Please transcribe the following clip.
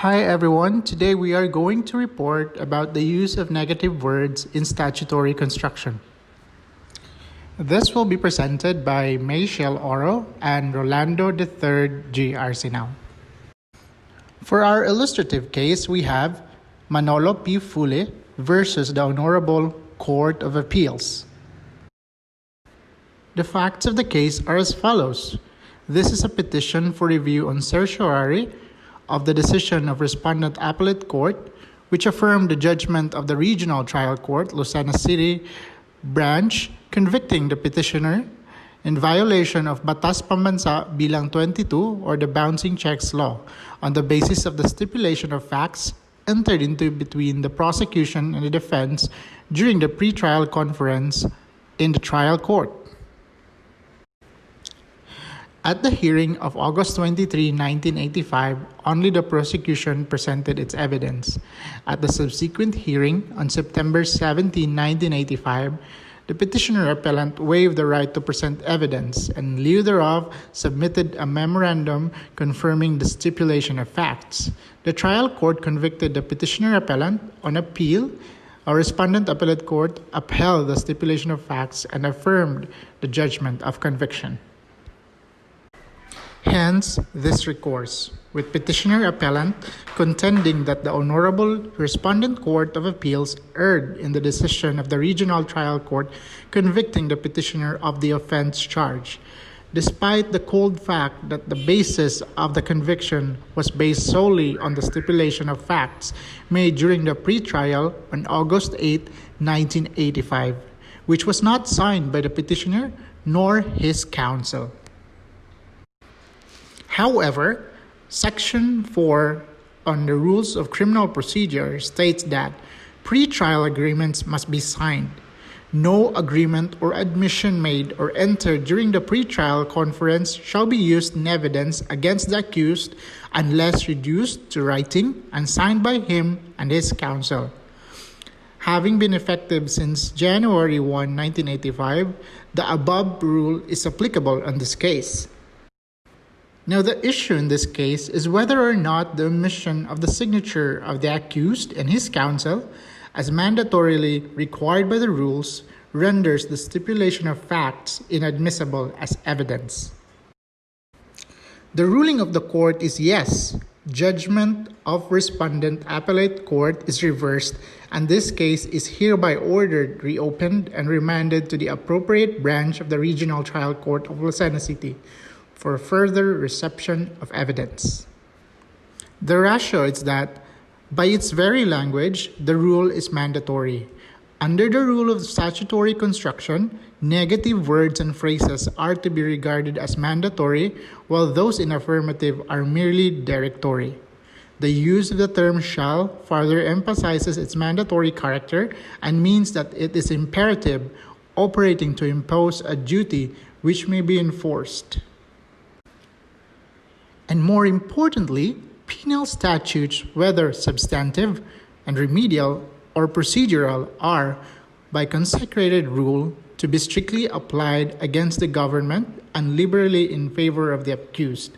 Hi everyone, today we are going to report about the use of negative words in statutory construction. This will be presented by Mayshel Oro and Rolando III G. Arsenal. For our illustrative case, we have Manolo P. Fule versus the Honorable Court of Appeals. The facts of the case are as follows. This is a petition for review on certiorari of the decision of Respondent Appellate Court, which affirmed the judgment of the Regional Trial Court, Lucena City Branch, convicting the petitioner in violation of Batas Pambansa Bilang 22 or the Bouncing Checks Law on the basis of the stipulation of facts entered into between the prosecution and the defense during the pretrial conference in the trial court. At the hearing of August 23, 1985, only the prosecution presented its evidence. At the subsequent hearing on September 17, 1985, the petitioner-appellant waived the right to present evidence and in lieu thereof submitted a memorandum confirming the stipulation of facts. The trial court convicted the petitioner-appellant on appeal. Our Respondent Appellate Court upheld the stipulation of facts and affirmed the judgment of conviction. Hence, this recourse, with petitioner-appellant contending that the Honorable Respondent Court of Appeals erred in the decision of the Regional Trial Court convicting the petitioner of the offense charged, despite the cold fact that the basis of the conviction was based solely on the stipulation of facts made during the pretrial on August 8, 1985, which was not signed by the petitioner nor his counsel. However, Section 4 on the Rules of Criminal Procedure states that pretrial agreements must be signed. No agreement or admission made or entered during the pretrial conference shall be used in evidence against the accused unless reduced to writing and signed by him and his counsel. Having been effective since January 1, 1985, the above rule is applicable in this case. Now, the issue in this case is whether or not the omission of the signature of the accused and his counsel, as mandatorily required by the rules, renders the stipulation of facts inadmissible as evidence. The ruling of the court is yes. Judgment of Respondent Appellate Court is reversed, and this case is hereby ordered reopened and remanded to the appropriate branch of the Regional Trial Court of Lucena City for further reception of evidence. The ratio is that, by its very language, the rule is mandatory. Under the rule of statutory construction, negative words and phrases are to be regarded as mandatory, while those in affirmative are merely declaratory. The use of the term shall further emphasizes its mandatory character and means that it is imperative, operating to impose a duty which may be enforced. And more importantly, penal statutes, whether substantive and remedial or procedural, are, by consecrated rule, to be strictly applied against the government and liberally in favor of the accused.